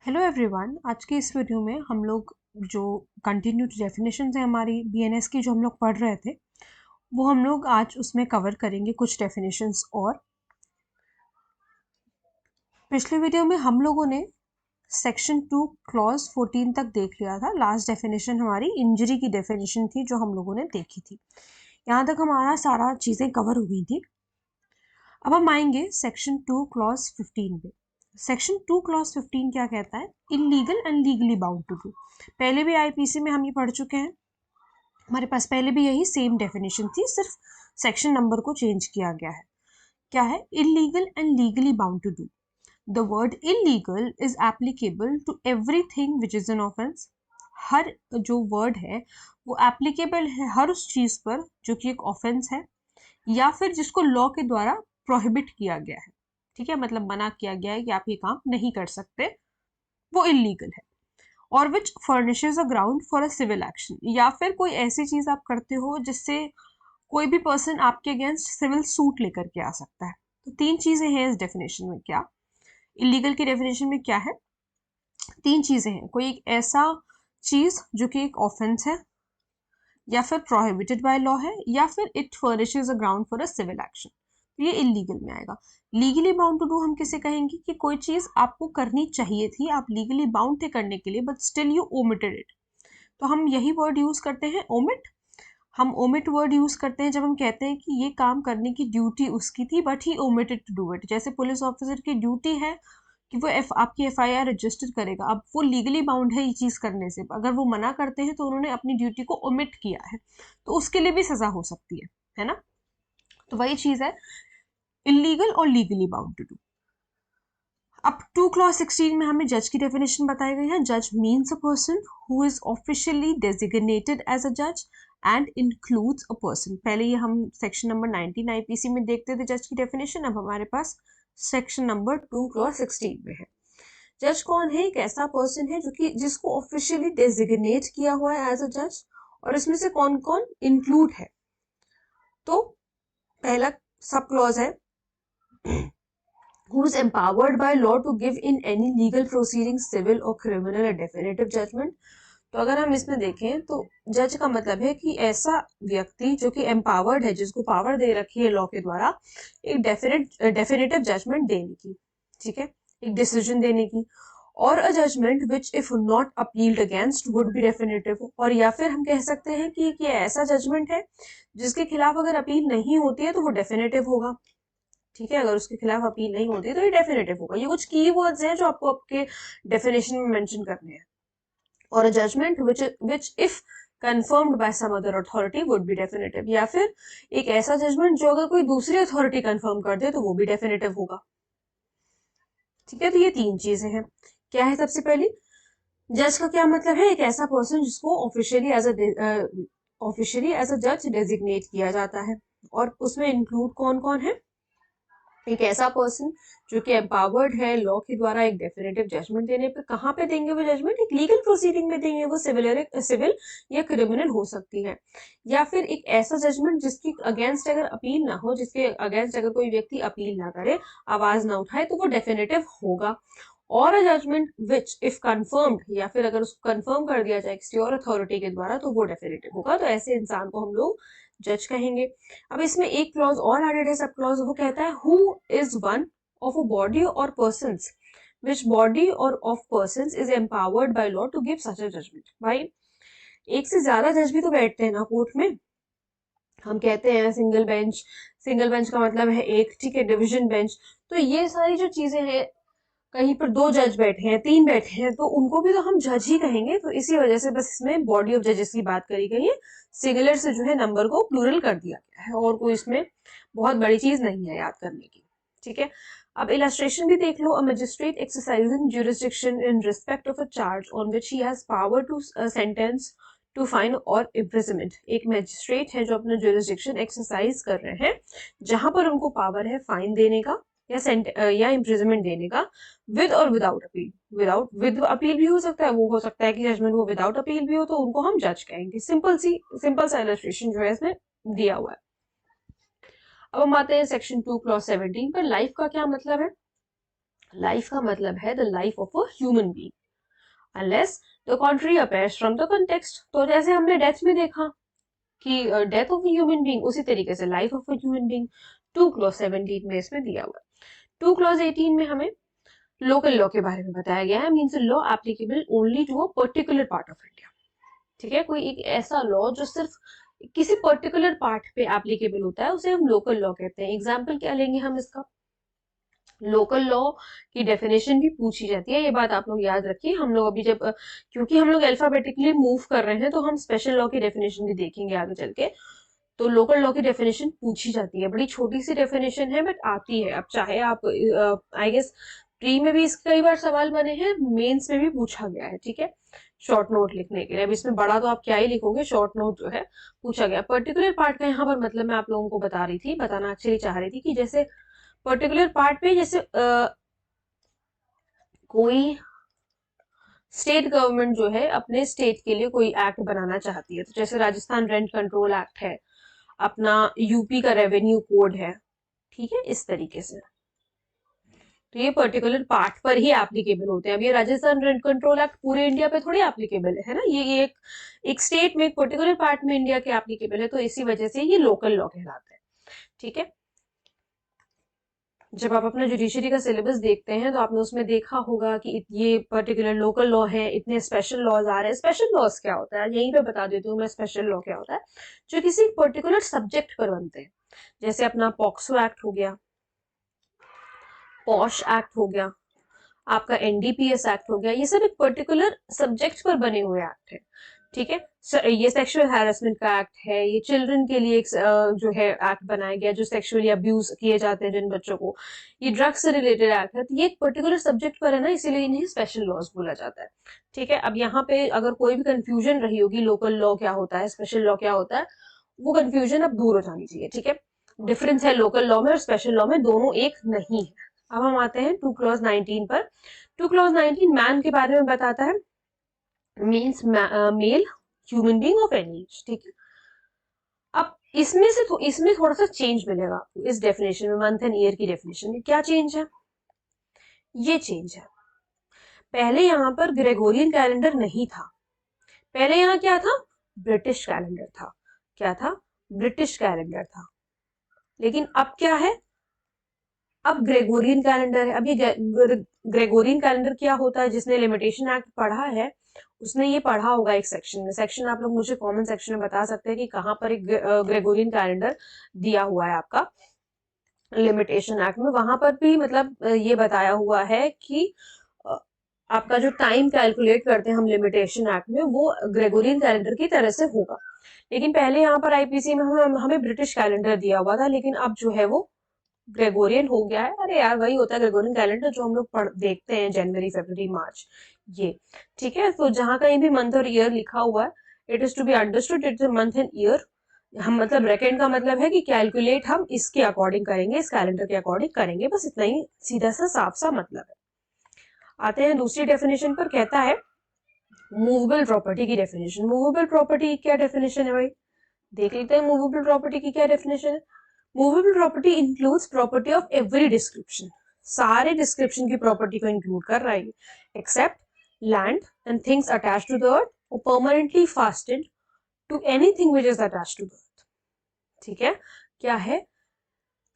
Hello everyone. आज के इस वीडियो में हम लोग जो कंटिन्यूड डेफिनेशंस है हमारी बीएनएस की जो हम लोग पढ़ रहे थे वो हम लोग आज उसमें कवर करेंगे कुछ डेफिनेशंस। और पिछले वीडियो में हम लोगों ने सेक्शन 2 क्लॉज 14 तक देख लिया था। लास्ट डेफिनेशन हमारी इंजरी की डेफिनेशन थी जो हम लोगों ने देखी थी। यहाँ तक हमारा सारा चीज़ें कवर हो गई थी। अब हम आएंगे सेक्शन 2 क्लॉज 15 पे। सेक्शन 2 क्लॉज 15 क्या कहता है? Illegal and legally bound to do. पहले भी आईपीसी में हम ये पढ़ चुके हैं, हमारे पास पहले भी यही सेम डेफिनेशन थी, सिर्फ सेक्शन नंबर को चेंज किया गया है। क्या है? Illegal and legally bound to do. The word illegal is applicable to everything which is an offence. हर जो वर्ड है वो एप्लीकेबल है हर उस चीज पर जो कि एक ऑफेंस है या फिर जिसको लॉ के द्वारा प्रोहिबिट किया गया है। ठीक है, मतलब मना किया गया है कि आप ये काम नहीं कर सकते, वो इलीगल है। और which furnishes a ground for a civil action, या फिर कोई ऐसी चीज आप करते हो जिससे कोई भी पर्सन आपके अगेंस्ट सिविल सूट लेकर के आ सकता है। तो तीन चीजें हैं इस डेफिनेशन में। क्या इलीगल की डेफिनेशन में क्या है? तीन चीजें हैं। कोई एक ऐसा चीज जो कि एक ऑफेंस है या फिर प्रोहिबिटेड बाय लॉ है या फिर it furnishes a ground for a civil action, तो ये इलीगल में आएगा। लीगली बाउंड टू डू हम किसे कहेंगे? कि कोई चीज आपको करनी चाहिए थी, आप लीगली बाउंड थे करने के लिए, but still you omitted it. तो हम यही वर्ड यूज करते हैं, ओमिट। हम ओमिट वर्ड यूज करते हैं जब हम कहते हैं कि ये काम करने की ड्यूटी उसकी थी but he omitted to do it. जैसे पुलिस ऑफिसर की ड्यूटी है कि वो आपकी एफआईआर रजिस्टर करेगा, अब वो लीगली बाउंड है ये चीज करने से, अगर वो मना करते हैं तो उन्होंने अपनी ड्यूटी को ओमिट किया है, तो उसके लिए भी सजा हो सकती है ना। तो वही चीज है इलीगल और लीगली बाउंड टू डू। अब 2 क्लॉज 16 में हमें जज की डेफिनेशन बताई गई है। जज means a person who is officially designated as a जज एंड इंक्लूड्स अ पर्सन। पहले ये हम सेक्शन नंबर 19 आईपीसी में देखते थे जज की डेफिनेशन, अब हमारे पास सेक्शन नंबर 2 क्लॉज 16 में है। जज कौन है? एक ऐसा पर्सन है जो कि जिसको ऑफिशियली डेजिग्नेट किया हुआ है एज अ जज। और इसमें से कौन कौन इंक्लूड है? तो पहला सब क्लॉज है who is empowered by law to give in any legal proceeding civil or criminal a definitive judgment। तो अगर हम इसमें देखें तो जज का मतलब है कि ऐसा व्यक्ति जो कि एम्पावर्ड है, जिसको पावर दे रखी है लॉ के द्वारा एक डेफिनेटिव जजमेंट देने की, ठीक है, एक डिसीजन देने की। और a judgment which if not appealed against would be definitive. और या फिर हम कह सकते हैं कि ये ऐसा जजमेंट है जिसके खिलाफ अगर अपील नहीं होती है तो वो डेफिनेटिव होगा। ठीक है, अगर उसके खिलाफ अपील नहीं होती तो ये डेफिनेटिव होगा। ये कुछ की वर्ड्स हैं जो आपको आपके डेफिनेशन में मेंशन करने हैं। और a judgment which if confirmed by some other authority would be definitive. या फिर एक ऐसा जजमेंट जो अगर कोई दूसरी अथॉरिटी कंफर्म कर दे तो वो भी डेफिनेटिव होगा। ठीक है, तो ये तीन चीजें हैं। क्या है? सबसे पहली, जज का क्या मतलब है? एक ऐसा पर्सन जिसको ऑफिशियली एज अ जज डेजिग्नेट किया जाता है। और उसमें इंक्लूड कौन कौन है? एक ऐसा पर्सन जो कि एम्पावर्ड है लॉ के द्वारा एक डेफिनेटिव जजमेंट देने पर। कहाँ पे देंगे वो जजमेंट? एक लीगल प्रोसीडिंग में देंगे, वो सिविल या क्रिमिनल हो सकती है। या फिर एक ऐसा जजमेंट जिसकी अगेंस्ट अगर अपील ना हो, जिसके अगेंस्ट अगर कोई व्यक्ति अपील ना करे, आवाज ना उठाए, तो वो डेफिनेटिव होगा। और a judgment which if confirmed, या फिर अगर उसको कंफर्म कर दिया जाए किसी और अथॉरिटी के द्वारा, तो वो डेफिनेटिव होगा। तो ऐसे इंसान को हम लोग जज कहेंगे। अब इसमें एक क्लॉज और एडेड है, सब क्लॉज। वो कहता है who is one of a body or persons which body or of persons is empowered by law to give such a judgment. भाई, एक से ज्यादा जज भी तो बैठते हैं ना कोर्ट में। हम कहते हैं सिंगल बेंच, सिंगल बेंच का मतलब है एक, ठीक है, डिवीजन बेंच। तो ये सारी जो चीजें हैं, कहीं पर दो जज बैठे हैं, तीन बैठे हैं, तो उनको भी तो हम जज ही कहेंगे। तो इसी वजह से बस इसमें बॉडी ऑफ जजेस की बात करी गई है। सिंगुलर से जो है नंबर को प्लूरल कर दिया गया है, और कोई इसमें बहुत बड़ी चीज नहीं है याद करने की। ठीक है, अब इलस्ट्रेशन भी देख लो। A magistrate exercising jurisdiction in respect of a charge on which he has power to sentence to fine or imprisonment. एक मजिस्ट्रेट है जो अपना ज्यूरिसडिक्शन एक्सरसाइज कर रहे हैं, जहां पर उनको पावर है फाइन देने का या इम्प्रिजनमेंट देने का, with or without appeal. With appeal भी हो सकता है, वो हो सकता है कि जजमेंट वो विदाउट अपील भी हो, तो उनको हम जज कहेंगे। सिंपल सा इलस्ट्रेशन जो है इसमें दिया हुआ है। अब हम आते हैं सेक्शन 2 क्लॉज 17 पर। लाइफ का क्या मतलब है? लाइफ का मतलब है the life of a human being, unless the contrary appears from the context. तो जैसे हमने डेथ में देखा कि डेथ ऑफ ह्यूमन बीइंग, उसी तरीके से life of a human being 2 clause 17 में इसमें दिया हुआ है। 2 क्लॉज 18 में हमें लोकल लॉ के बारे में बताया गया है, means law applicable only to a particular part of India. ठीक है, कोई एक ऐसा लॉ जो सिर्फ किसी पर्टिकुलर पार्ट पे एप्लीकेबल होता है उसे हम लोकल लॉ कहते हैं। एग्जाम्पल क्या लेंगे हम इसका, लोकल लॉ की डेफिनेशन भी पूछी जाती है, ये बात आप लोग याद रखिए। हम लोग अभी जब क्योंकि हम लोग अल्फाबेटिकली मूव कर रहे हैं तो हम स्पेशल लॉ की डेफिनेशन भी देखेंगे आगे चल के। तो लोकल लॉ की डेफिनेशन पूछी जाती है, बड़ी छोटी सी डेफिनेशन है बट आती है। अब चाहे आप आई गेस प्री में भी इसके कई बार सवाल बने हैं, मेंस में भी पूछा गया है। ठीक है, शॉर्ट नोट लिखने के लिए। अब इसमें बड़ा तो आप क्या ही लिखोगे, शॉर्ट नोट जो है पूछा गया। पर्टिकुलर पार्ट का यहाँ पर मतलब मैं आप लोगों को बता रही थी, बताना एक्चुअली चाह रही थी कि जैसे पर्टिकुलर पार्ट पे जैसे कोई स्टेट गवर्नमेंट जो है अपने स्टेट के लिए कोई एक्ट बनाना चाहती है, तो जैसे राजस्थान रेंट कंट्रोल एक्ट है, अपना यूपी का रेवेन्यू कोड है, ठीक है, इस तरीके से। तो ये पर्टिकुलर पार्ट पर ही एप्लीकेबल होते हैं। अब ये राजस्थान रेंट कंट्रोल एक्ट पूरे इंडिया पे थोड़ी एप्लीकेबल है ना, ये एक स्टेट में एक पर्टिकुलर पार्ट में इंडिया के एप्लीकेबल है, तो इसी वजह से ये लोकल लॉ कहलाता है। ठीक है, जब आप अपना जुडिशरी का सिलेबस देखते हैं तो आपने उसमें देखा होगा कि ये पर्टिकुलर लोकल लॉ है, इतने स्पेशल लॉज आ रहे हैं। स्पेशल लॉज क्या होता है, यहीं पे बता देती हूँ मैं। स्पेशल लॉ क्या होता है, जो किसी पर्टिकुलर सब्जेक्ट पर बनते हैं। जैसे अपना पॉक्सो एक्ट हो गया, पॉश एक्ट हो गया, आपका एनडीपीएस एक्ट हो गया, ये सब एक पर्टिकुलर सब्जेक्ट पर बने हुए एक्ट है। ठीक है, ये सेक्सुअल हैरेसमेंट का एक्ट है, ये चिल्ड्रन के लिए एक जो है एक्ट बनाया गया जो सेक्सुअली अब्यूज किए जाते हैं जिन बच्चों को, ये ड्रग्स से रिलेटेड एक्ट है। तो ये एक पर्टिकुलर सब्जेक्ट पर है ना, इसीलिए इन्हें स्पेशल लॉज बोला जाता है। ठीक है, अब यहाँ पे अगर कोई भी कंफ्यूजन रही होगी लोकल लॉ क्या होता है, स्पेशल लॉ क्या होता है, वो कंफ्यूजन अब दूर हो जानी चाहिए। ठीक है, डिफरेंस है लोकल लॉ में और स्पेशल लॉ में, दोनों एक नहीं है। अब हम आते हैं 2 क्लॉज 19 पर। 2 क्लॉज 19 मैन के बारे में बताता है, means male human being of any as. ठीक है, अब इसमें थोड़ा सा चेंज मिलेगा आपको इस डेफिनेशन में, मंथ एंड ईयर की डेफिनेशन में। क्या चेंज है, ये चेंज है, पहले यहाँ पर ग्रेगोरियन कैलेंडर नहीं था, पहले यहाँ क्या था, ब्रिटिश कैलेंडर था। क्या था, ब्रिटिश कैलेंडर था। लेकिन अब क्या है, अब ग्रेगोरियन कैलेंडर है। अब ये ग्रेगोरियन कैलेंडर क्या होता है, जिसने लिमिटेशन एक्ट पढ़ा है उसने ये पढ़ा होगा एक सेक्शन में। सेक्शन आप लोग मुझे कमेंट सेक्शन में बता सकते हैं कि कहाँ पर एक ग्रेगोरियन कैलेंडर दिया हुआ है आपका लिमिटेशन एक्ट में। वहां पर भी मतलब ये बताया हुआ है कि आपका जो टाइम कैलकुलेट करते हैं हम लिमिटेशन एक्ट में, वो ग्रेगोरियन कैलेंडर की तरह से होगा। लेकिन पहले यहाँ पर आईपीसी में हमें ब्रिटिश कैलेंडर दिया हुआ था, लेकिन अब जो है वो ग्रेगोरियन हो गया है। अरे यार, वही होता है ग्रेगोरियन कैलेंडर जो हम लोग देखते हैं जनवरी फरवरी मार्च, ये। ठीक है, तो जहां कहीं भी मंथ और ईयर लिखा हुआ है, it is to be understood it is month and year. हम मतलब रेकन का मतलब है कि कैलकुलेट हम इसके अकॉर्डिंग करेंगे, इस कैलेंडर के अकॉर्डिंग करेंगे, बस इतना ही सीधा सा साफ सा मतलब है। आते हैं दूसरी डेफिनेशन पर, कहता है मूवेबल प्रॉपर्टी की डेफिनेशन। मूवेबल प्रॉपर्टी क्या डेफिनेशन है भाई, देख लेते हैं मूवेबल प्रॉपर्टी की क्या डेफिनेशन है। Movable property includes property of every description, सारे डिस्क्रिप्शन की प्रॉपर्टी को इंक्लूड कर रहा है, except land and things attached to the earth or permanently fastened to anything which is attached to the earth. ठीक है, क्या है,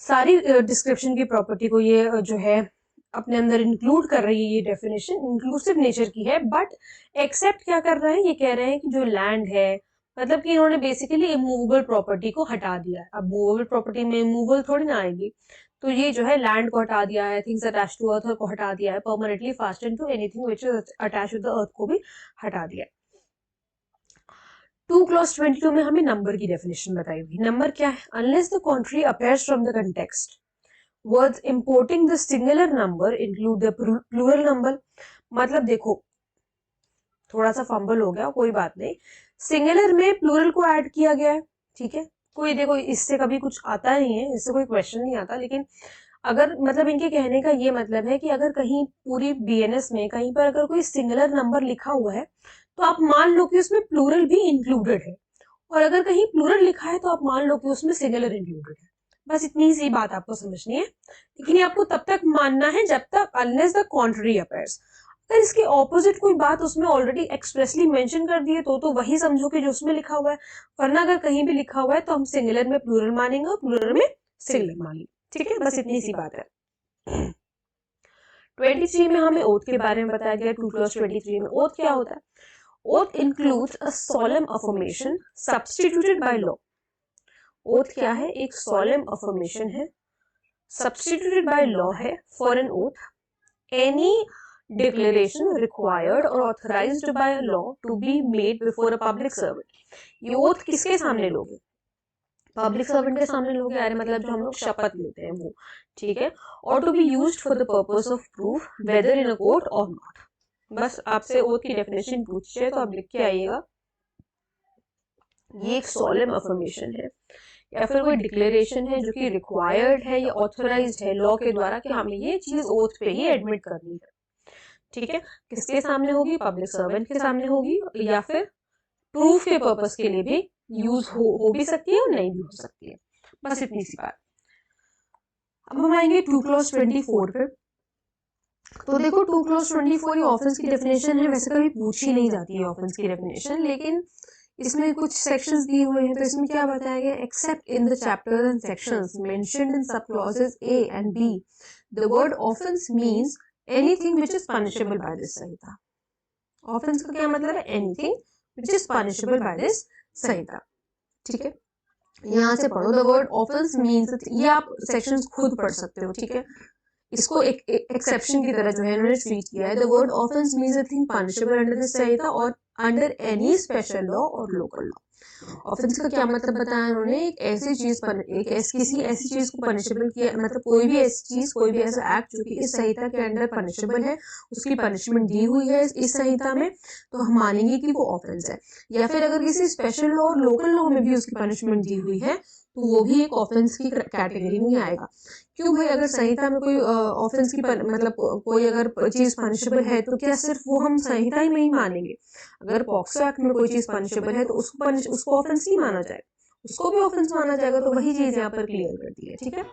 सारी डिस्क्रिप्शन की प्रॉपर्टी को ये जो है अपने अंदर इंक्लूड कर रही है। ये डेफिनेशन इंक्लूसिव नेचर की है, बट एक्सेप्ट क्या कर रहे हैं, ये कह रहे हैं कि जो लैंड है, मतलब कि इन्होंने बेसिकली इमूवेबल प्रॉपर्टी को हटा दिया है। अब मूवेबल प्रॉपर्टी में इमूवेबल थोड़ी ना आएगी, तो ये जो है लैंड को हटा दिया है, थिंग्स अटैच टू अर्थ को हटा दिया है, permanently fastened to anything which is attached to the earth को भी हटा दिया है। 2 क्लॉज 22 में हमें नंबर की डेफिनेशन बताई हुई। नंबर क्या है, unless the contrary appears from the context, words importing the singular number include the plural number. मतलब देखो, थोड़ा सा फंबल हो गया, कोई बात नहीं। सिंगुलर में प्लूरल को ऐड किया गया है। ठीक है, कोई देखो इससे कभी कुछ आता नहीं है, इससे कोई क्वेश्चन नहीं आता, लेकिन अगर मतलब इनके कहने का ये मतलब है कि अगर कहीं पूरी बीएनएस में कहीं पर अगर कोई सिंगुलर नंबर लिखा हुआ है तो आप मान लो कि उसमें प्लूरल भी इंक्लूडेड है, और अगर कहीं प्लूरल लिखा है तो आप मान लो कि उसमें सिंगुलर इंक्लूडेड है। बस इतनी सी बात आपको समझनी है, लेकिन ये आपको तब तक मानना है जब तक अनलेस द कॉन्ट्ररी अपीयर्स। अगर इसके ऑपोजिट कोई बात उसमें ऑलरेडी एक्सप्रेसली मेंशन कर दी है तो वही समझो कि जो उसमें लिखा हुआ है, वरना अगर कहीं भी लिखा हुआ है तो हम सिंगुलर में प्लूरल मानेंगे और प्लूरल में सिंगुलर मानेंगे। ठीक है, बस इतनी सी बात है। 23 में हमें ओथ के बारे में बताया गया। 2 क्लॉज 23 में ओथ क्या होता है? Oath includes a solemn affirmation substituted by law. Oath क्या है? एक सोlemn अफर्मेशन है, सब्स्टिट्यूटेड बाय लॉ है for an oath, any declaration required or authorized by a law to be made before a public servant। ये oath किसके सामने लोगे? Public servant के सामने लोगे, अरे मतलब जो हम लोग शपथ लेते हैं वो। ठीक है, और to be used for the purpose of proof whether in a court or not. बस आपसे ओथ की डेफिनेशन पूछे तो आप लिख के आइएगा, ये एक सोlemn अफर्मेशन है या फिर कोई डिक्लेरेशन है जो कि रिक्वायर्ड है या ऑथोराइज्ड है लॉ के द्वारा कि हमें ये चीज ओथ पे ही एडमिट करनी है। ठीक है, किसके सामने होगी? पब्लिक सर्वेंट के सामने होगी, या फिर प्रूफ के पर्पस के लिए भी यूज हो भी सकती है और नहीं भी हो सकती है। बस इतनी सी बात। अब हम आएंगे 2 क्लॉज 24 पे। तो देखो 2 क्लॉज 24 ये ऑफेंस की डेफिनेशन है, वैसे कभी पूछी नहीं जाती है ऑफेंस की डेफिनेशन, लेकिन इसमें कुछ सेक्शंस दिए हुए हैं। तो इसमें क्या बताया गया? Except in the chapter and sections mentioned in sub clauses A and B, the word offence means anything which is punishable by this Sanhita. Offence का क्या मतलब है? Anything which is punishable by this Sanhita. ठीक है, यहाँ से पढ़ो, द वर्ड ऑफेंस मींस, ये आप सेक्शंस खुद पढ़ सकते हो। ठीक है, इसको एक एक्सेप्शन की तरह जो है इन्होंने ट्रीट किया है। The word offence means a thing punishable under this Sanhita or under any special law or local law. Offence का क्या मतलब बताया उन्होंने? एक ऐसी चीज किसी ऐसी चीज को पनिशेबल किया, मतलब कोई भी ऐसी चीज, कोई भी ऐसा एक्ट जो कि इस संहिता के अंडर पनिशेबल है, उसकी पनिशमेंट दी हुई है इस संहिता में, तो हम मानेंगे कि वो ऑफेंस है। या फिर अगर किसी special law or local law में भी उसकी पनिशमेंट दी हुई है तो वो भी एक ऑफेंस की कैटेगरी में आएगा। क्यों भाई? अगर संहिता में कोई ऑफेंस की मतलब कोई अगर चीज पनिशेबल है तो क्या सिर्फ वो हम संहिता ही में ही मानेंगे? अगर पॉक्सो एक्ट में कोई चीज पनिशेबल है तो उसको ऑफेंस नहीं माना जाएगा, उसको भी ऑफेंस माना जाएगा। तो वही चीज यहाँ पर क्लियर कर दी है। ठीक है,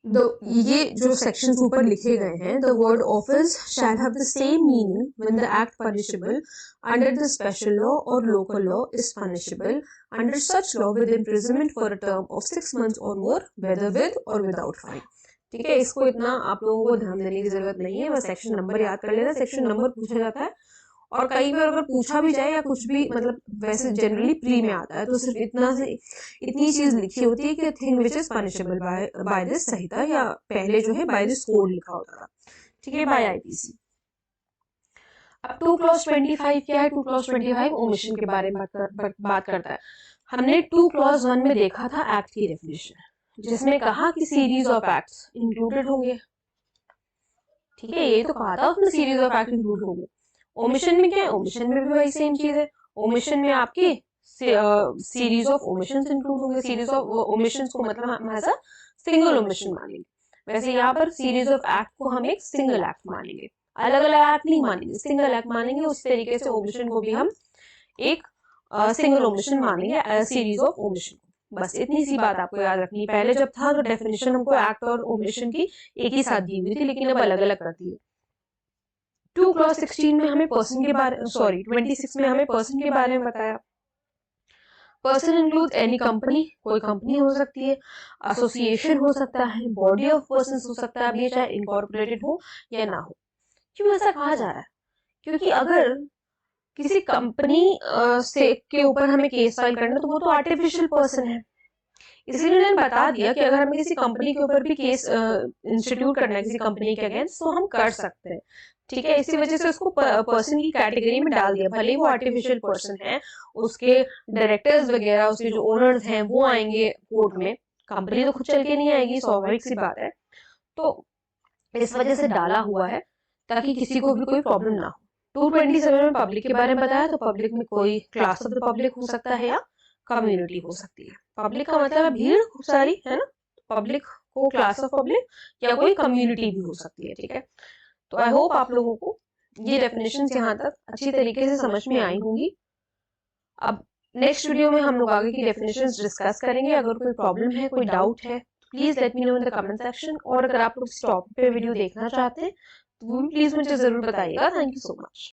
ये जो सेक्शंस ऊपर लिखे गए हैं, the word offence shall have the same meaning when the act punishable under the special law or local law is punishable under such law with imprisonment for a term of 6 months or more, whether with or without fine. ठीक है, इसको इतना आप लोगों को ध्यान देने की जरूरत नहीं है, बस सेक्शन नंबर याद कर लेना। सेक्शन नंबर पूछा जाता है और कई बार अगर पूछा भी जाए या कुछ भी, मतलब वैसे जनरली प्री में आता है तो सिर्फ इतनी चीज लिखी होती है कि thing which is punishable by this Sanhita, या पहले जो है बाय दिस कोड लिखा होता था। ठीक है, बाय आईपीसी। अब 2 क्लॉज 25 क्या है? 2 क्लॉज 25 ओमिशन के बारे में बात करता है। हमने 2 क्लॉज 1 में देखा था एक्ट की डेफिनेशन, जिसमें कहा कि सीरीज ऑफ एक्ट्स इंक्लूडेड होंगे। ठीक है, ये तो कहा था उसमें सीरीज ऑफ एक्ट इंक्लूड होंगे। ओमिशन में क्या है? ओमिशन में भी वही सेम चीज है। ओमिशन में आपके सीरीज ऑफ ओमिशंस इंक्लूड होंगे। सीरीज ऑफ ओमिशंस को मतलब हम ऐसा सिंगल ओमिशन मानेंगे। वैसे यहाँ पर सीरीज ऑफ एक्ट को हम एक सिंगल एक्ट मानेंगे, अलग अलग एक्ट नहीं मानेंगे, सिंगल एक्ट मानेंगे। उस तरीके से ओमिशन को भी हम एक सिंगल ओमिशन मानेंगे, सीरीज ऑफ ओमिशन। बस इतनी सी बात आपको याद रखनी। पहले जब था तो डेफिनेशन हमको एक्ट और ओमिशन की एक ही साथ दी हुई थी, लेकिन अब अलग अलग कर दी है। 2 क्लॉज 16 में हमें पर्सन के बारे 26 में हमें पर्सन के बारे में बताया। पर्सन इंक्लूड्स एनी कंपनी, कोई कंपनी हो सकती है, एसोसिएशन हो सकता है, बॉडी ऑफ पर्संस हो सकता है, अब ये चाहे इनकॉर्पोरेटेड हो या ना हो। क्यों ऐसा कहा जा रहा है? क्योंकि अगर किसी कंपनी से के ऊपर हमें केस फाइल करना है तो वो तो आर्टिफिशियल पर्सन है, इसलिए उन्होंने बता दिया कि अगर हमें किसी कंपनी के ऊपर भी केस इंस्टीट्यूट करना है किसी कंपनी के अगेंस्ट तो हम कर सकते हैं। ठीक है, इसी वजह से उसको पर्सन की कैटेगरी में डाल दिया। भले ही वो आर्टिफिशियल पर्सन है, उसके डायरेक्टर्स वगैरह, उसके जो ओनर्स हैं वो आएंगे कोर्ट में, कंपनी तो खुद चल के नहीं आएगी, स्वाभाविक सी बात है। तो इस वजह से डाला हुआ है ताकि किसी को भी कोई प्रॉब्लम ना हो। 227 में पब्लिक के बारे में बताया, तो पब्लिक में कोई क्लास ऑफ द पब्लिक हो सकता है या कम्युनिटी हो सकती है। पब्लिक का मतलब है भीड़ खूब सारी, है ना? पब्लिक को क्लास ऑफ पब्लिक या कोई कम्युनिटी भी हो सकती है। ठीक है, तो आई होप आप लोगों को ये डेफिनेशन यहाँ तक अच्छी तरीके से समझ में आई होंगी। अब नेक्स्ट वीडियो में हम लोग आगे की डेफिनेशंस डिस्कस करेंगे। अगर कोई प्रॉब्लम है, कोई डाउट है, please let me know in the comment section. और अगर आप लोग इस टॉपिक पे वीडियो देखना चाहते हैं तो प्लीज़ मुझे ज़रूर बताइएगा। Thank you so much.